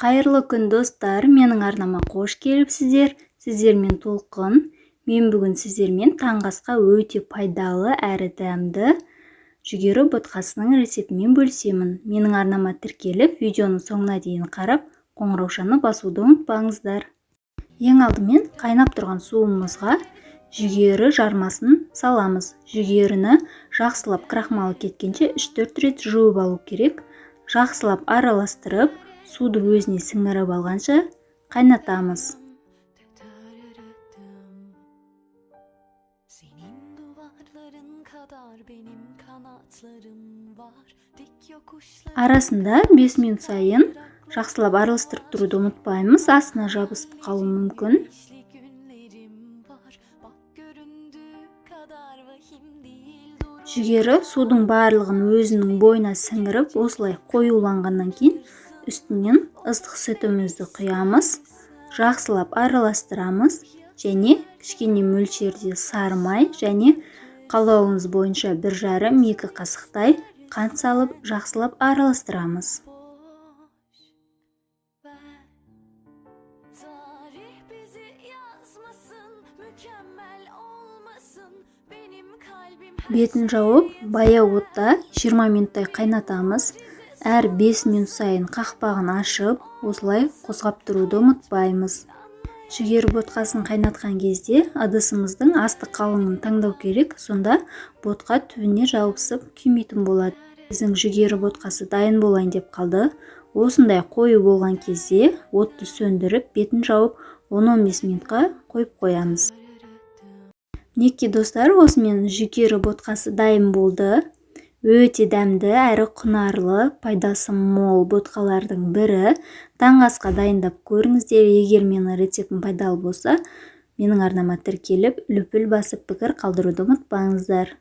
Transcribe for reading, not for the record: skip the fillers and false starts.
Қайырлы күн достар, менің арнама қош келіпсіздер. Сіздермен Толқын. Мен бүгін сіздермен таңғы асқа өте пайдалы әрі дәмді жүгері ботқасының рецептімен бөлісемін. Менің арнама тіркеліп, видеоны соңына дейін қарап, қоңыраушаны басуды ұмытпаңыздар. Ең алдымен қайнап тұрған суымызға жүгері жармасын саламыз. Жүгеріні жақсылап крахмалы кеткенше 3-4 рет жуып алу керек. Жақсылап араластырып, суды өзіне сіңіріп алғанша қайнатамыз. Арасында 5 минут сайын жақсылап араластырып тұруды ұмытпаймыз, астына жабысып қалуы мүмкін. Жүгері судың барлығын өзінің бойына сіңіріп, осылай қоюланғаннан кейін үстінен ыстық сүтімізді құямыз, жақсылап араластырамыз және кішкене мөлшерде сары май және қалауыңыз бойынша 1,5-2 қасықтай қант салып жақсылап араластырамыз. Бетін жауып, баяу отта 20 минуттай қайнатамыз. Әр 5 минут сайын қақпағын ашып, осылай қозғап тұруды ұмытпаймыз. Жүгері ботқасын қайнатқан кезде ыдысымыздың асты қалыңын таңдау керек, сонда ботқа түбіне жабысып күймейтін болады. Біздің жүгері ботқасы дайын болайын деп қалды. Осындай қою болған кезде отты сөндіріп, бетін жауып 10-15 минутқа қойып қоямыз. Мінекей достар, осымен жүгері ботқасы дайын болды. Өте дәмді әрі құнарлы, пайдасы мол ботқалардың бірі. Таңғы асқа дайындап көріңіздер. Егер менің рецептім пайдалы болса, менің арнама тіркеліп, лүпіл басып пікір қалдыруды ұмытпаңыздар.